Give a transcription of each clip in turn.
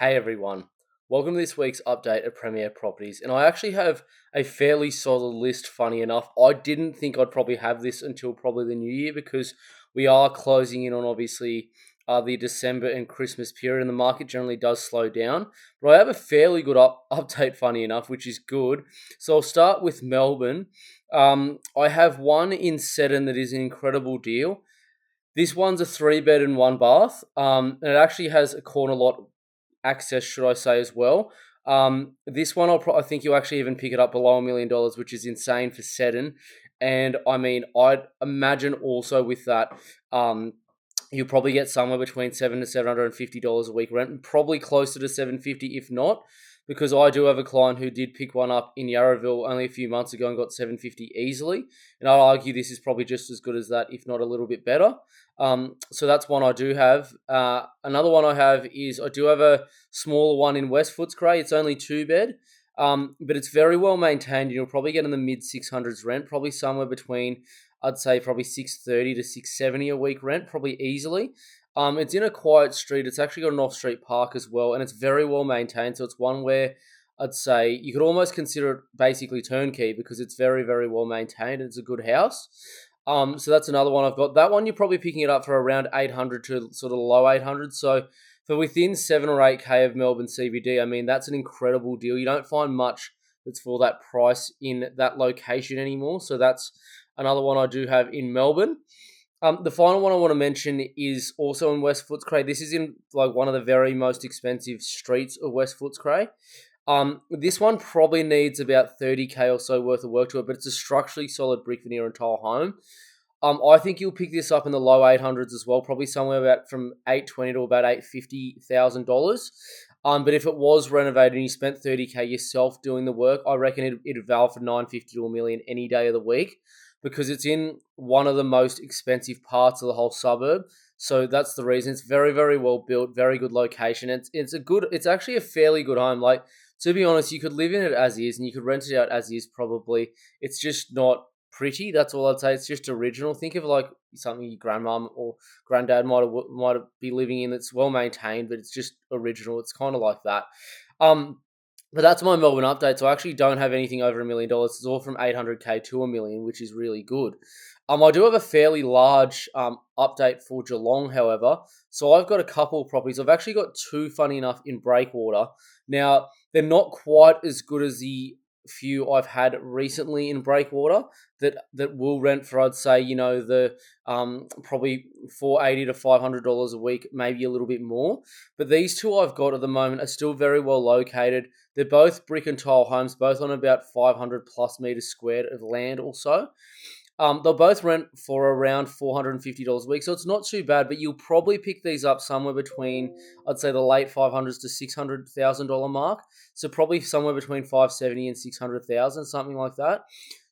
Hey everyone, welcome to this week's update of Premier Properties. And I actually have a fairly solid list, funny enough. I didn't think I'd probably have this until probably the new year because we are closing in on obviously the December and Christmas period, and the market generally does slow down. But I have a fairly good update, funny enough, which is good. So I'll start with Melbourne. I have one in Seddon that is an incredible deal. This one's a 3 bed and 1 bath. And it actually has a corner lot access, should I say, as well. This one, I think you'll actually even pick it up below $1 million, which is insane for Seddon. And I mean, I'd imagine also with that, you'll probably get somewhere between $700 to $750 a week rent, and probably closer to $750 if not, because I do have a client who did pick one up in Yarraville only a few months ago and got $750 easily. And I'll argue this is probably just as good as that, if not a little bit better. So that's one I do have. Another one I have is I do have a smaller one in West Footscray. It's only 2 bed, but it's very well maintained. You'll probably get in the mid 600s rent, probably somewhere between, I'd say, probably 630 to 670 a week rent, probably easily. It's in a quiet street. It's actually got an off-street park as well, and it's very well maintained. So it's one where I'd say you could almost consider it basically turnkey because it's very, very well maintained. It's a good house. So that's another one I've got. That one you're probably picking it up for around 800 to sort of low 800. So for within 7 or 8K of Melbourne CBD, I mean, that's an incredible deal. You don't find much that's for that price in that location anymore. So that's another one I do have in Melbourne. The final one I want to mention is also in West Footscray. This is in like one of the very most expensive streets of West Footscray. This one probably needs about 30K or so worth of work to it, but it's a structurally solid brick veneer and tile home. I think you'll pick this up in the low 800s as well, probably somewhere about from 820 to about $850,000. But if it was renovated and you spent 30K yourself doing the work, I reckon it'd valve for 950 to a million any day of the week, because it's in one of the most expensive parts of the whole suburb. So that's the reason. It's very, very well built, very good location. It's actually a fairly good home. Like, to be honest, you could live in it as is and you could rent it out as is probably. It's just not pretty. That's all I'd say. It's just original. Think of like something your grandmom or granddad might be living in that's well maintained, but it's just original. It's kind of like that. But that's my Melbourne update. So I actually don't have anything over $1 million. It's all from 800K to a million, which is really good. I do have a fairly large update for Geelong, however. So I've got a couple of properties. I've actually got two, funny enough, in Breakwater. Now, they're not quite as good as the few I've had recently in Breakwater that will rent for, I'd say, the probably $480 to $500 a week, maybe a little bit more. But these two I've got at the moment are still very well located. They're both brick and tile homes, both on about 500 plus meters squared of land or so. They'll both rent for around $450 a week, so it's not too bad, but you'll probably pick these up somewhere between, I'd say, the late 500s to $600,000 mark. So probably somewhere between 570 and 600,000, something like that.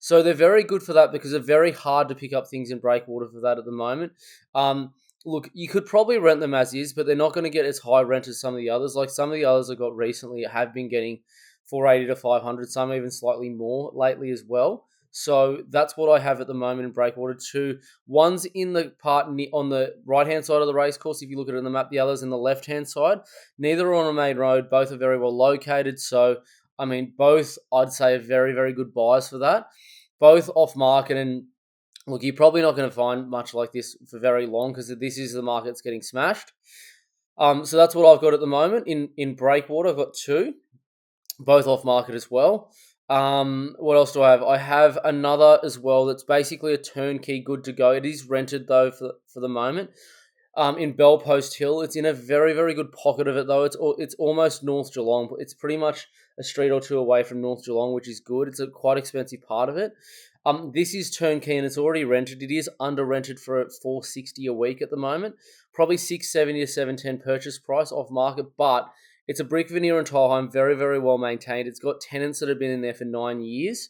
So they're very good for that because they're very hard to pick up things in Breakwater for that at the moment. Look, you could probably rent them as is, but they're not going to get as high rent as some of the others. Like some of the others I got recently have been getting 480 to 500, some even slightly more lately as well. So that's what I have at the moment in Breakwater. Two, one's in the part on the right-hand side of the racecourse. If you look at it on the map, the other's in the left-hand side. Neither are on a main road. Both are very well located. So, I mean, both I'd say are very, very good buys for that. Both off-market, and look, you're probably not going to find much like this for very long because this is the market that's getting smashed. So that's what I've got at the moment in Breakwater. I've got two, both off-market as well. What else do I have? I have another as well that's basically a turnkey, good to go. It is rented though for the moment. In Bellpost Hill, it's in a very, very good pocket of it though. It's almost North Geelong. It's pretty much a street or two away from North Geelong, which is good. It's a quite expensive part of it. This is turnkey and it's already rented. It is under rented for $460 a week at the moment. Probably $670 to $710 purchase price off market, but it's a brick veneer and tile home, very, very well maintained. It's got tenants that have been in there for 9 years,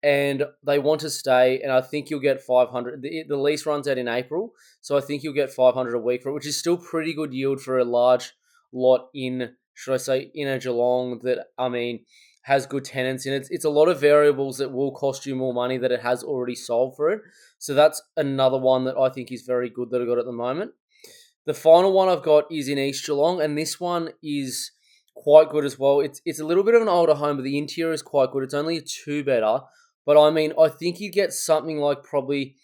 and they want to stay. And I think you'll get 500. The lease runs out in April, so I think you'll get 500 a week for it, which is still pretty good yield for a large lot in, should I say, in a Geelong that has good tenants in it. It's a lot of variables that will cost you more money that it has already sold for it. So that's another one that I think is very good that I got at the moment. The final one I've got is in East Geelong, and this one is quite good as well. It's a little bit of an older home, but the interior is quite good. It's only a two-bedder, but I mean, I think you get something like probably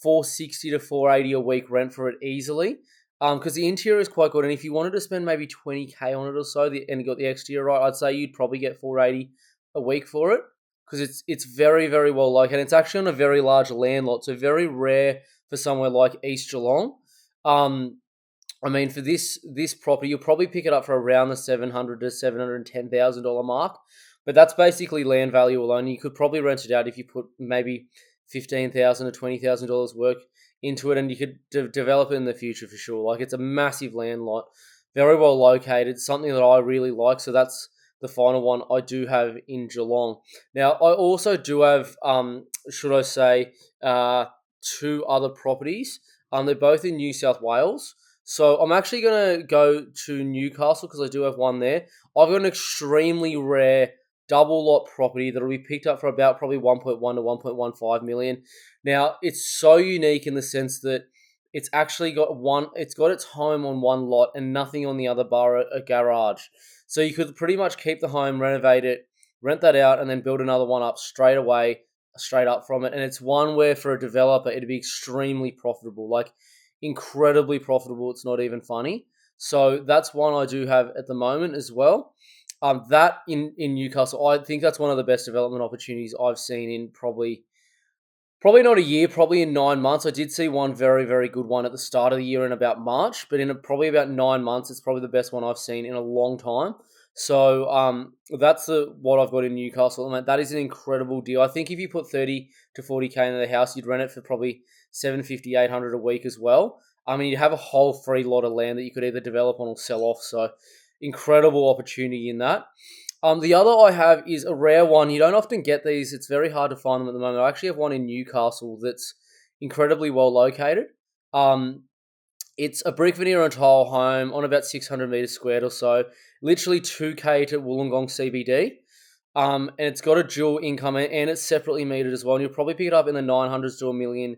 460 to 480 a week rent for it easily. Because the interior is quite good, and if you wanted to spend maybe 20K on it or so, and you got the exterior right, I'd say you'd probably get 480 a week for it, because it's very, very well located. It's actually on a very large land lot, so very rare for somewhere like East Geelong. I mean, for this property, you'll probably pick it up for around the $700,000 to $710,000 mark, but that's basically land value alone. You could probably rent it out if you put maybe $15,000 to $20,000 work into it, and you could develop it in the future for sure. Like, it's a massive land lot, very well located, something that I really like. So that's the final one I do have in Geelong. Now, I also do have, should I say, two other properties. They're both in New South Wales. So I'm actually going to go to Newcastle because I do have one there. I've got an extremely rare double lot property that'll be picked up for about probably 1.1 to 1.15 million. Now, it's so unique in the sense that it's actually got its home on one lot and nothing on the other bar a garage. So you could pretty much keep the home, renovate it, rent that out, and then build another one up straight up from it. And it's one where for a developer, it'd be extremely profitable, like incredibly profitable. It's not even funny. So that's one I do have at the moment as well. That in Newcastle, I think that's one of the best development opportunities I've seen in probably not a year, probably in 9 months. I did see one very, very good one at the start of the year in about March, but in probably about 9 months, it's probably the best one I've seen in a long time. So that's what I've got in Newcastle. I mean, that is an incredible deal. I think if you put 30 to 40K into the house, you'd rent it for probably 750, 800 a week as well. I mean, you'd have a whole free lot of land that you could either develop on or sell off. So incredible opportunity in that. The other I have is a rare one. You don't often get these. It's very hard to find them at the moment. I actually have one in Newcastle that's incredibly well located. It's a brick veneer and tile home on about 600 meters squared or so. Literally 2K to Wollongong CBD. And it's got a dual income and it's separately metered as well. And you'll probably pick it up in the $900s to $1 million,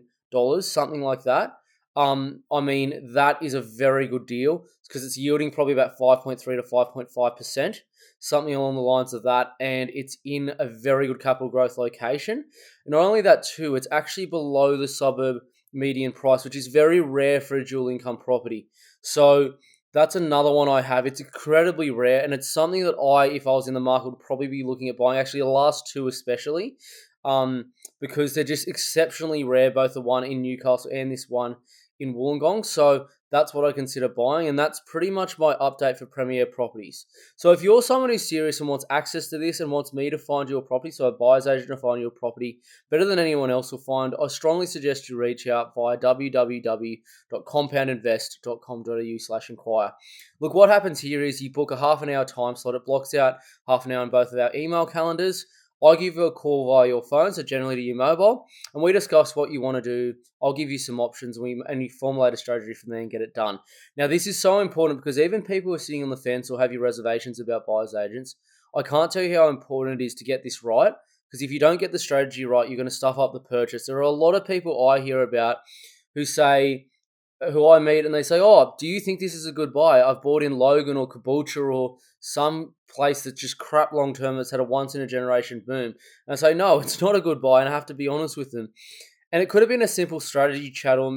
something like that. I mean, that is a very good deal because it's yielding probably about 5.3 to 5.5%, something along the lines of that. And it's in a very good capital growth location. And not only that too, it's actually below the suburb median price, which is very rare for a dual income property. So that's another one I have. It's incredibly rare, and it's something that if I was in the market, would probably be looking at buying. Actually, the last two especially, because they're just exceptionally rare, both the one in Newcastle and this one in Wollongong. So that's what I consider buying, and that's pretty much my update for Premier Properties. So if you're someone who's serious and wants access to this and wants me to find you a property, so a buyer's agent to find you a property better than anyone else will find, I strongly suggest you reach out via www.compoundinvest.com.au/inquire. Look, what happens here is you book a half an hour time slot. It blocks out half an hour in both of our email calendars. I give you a call via your phone, so generally to your mobile, and we discuss what you want to do. I'll give you some options, and you formulate a strategy from there and get it done. Now, this is so important because even people who are sitting on the fence or have your reservations about buyer's agents, I can't tell you how important it is to get this right, because if you don't get the strategy right, you're going to stuff up the purchase. There are a lot of people I hear about who I meet and they say, oh, do you think this is a good buy? I've bought in Logan or Caboolture or some place that's just crap long-term that's had a once-in-a-generation boom. And I say, no, it's not a good buy, and I have to be honest with them. And it could have been a simple strategy chat or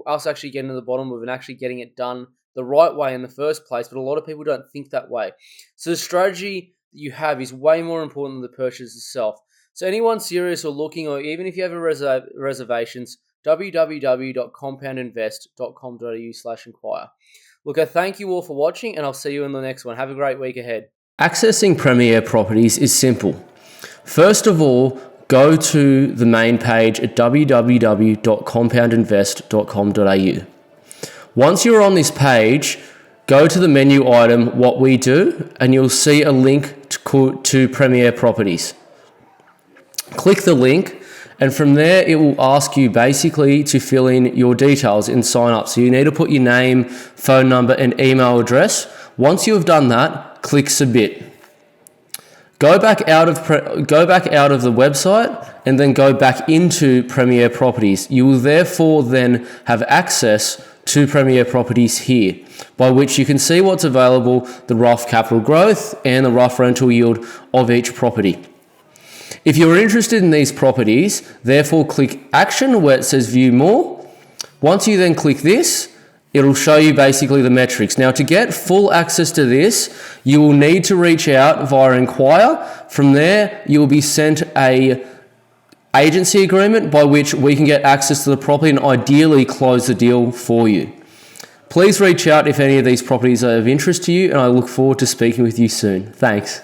us actually getting to the bottom of it and actually getting it done the right way in the first place, but a lot of people don't think that way. So the strategy that you have is way more important than the purchase itself. So anyone serious or looking, or even if you have reservations, www.compoundinvest.com.au/inquire. Look, I thank you all for watching, and I'll see you in the next one. Have a great week ahead. Accessing Premier Properties is simple. First of all, go to the main page at www.compoundinvest.com.au. Once you're on this page, go to the menu item, What We Do, and you'll see a link to Premier Properties. Click the link, and from there, it will ask you basically to fill in your details and sign up. So you need to put your name, phone number, and email address. Once you have done that, click Submit. Go back out of the website and then go back into Premier Properties. You will therefore then have access two Premier properties here, by which you can see what's available, the rough capital growth and the rough rental yield of each property. If you're interested in these properties, therefore click Action where it says View More. Once you then click this, it'll show you basically the metrics. Now, to get full access to this, you will need to reach out via Inquire. From there, you will be sent a agency agreement by which we can get access to the property and ideally close the deal for you. Please reach out if any of these properties are of interest to you, and I look forward to speaking with you soon. Thanks.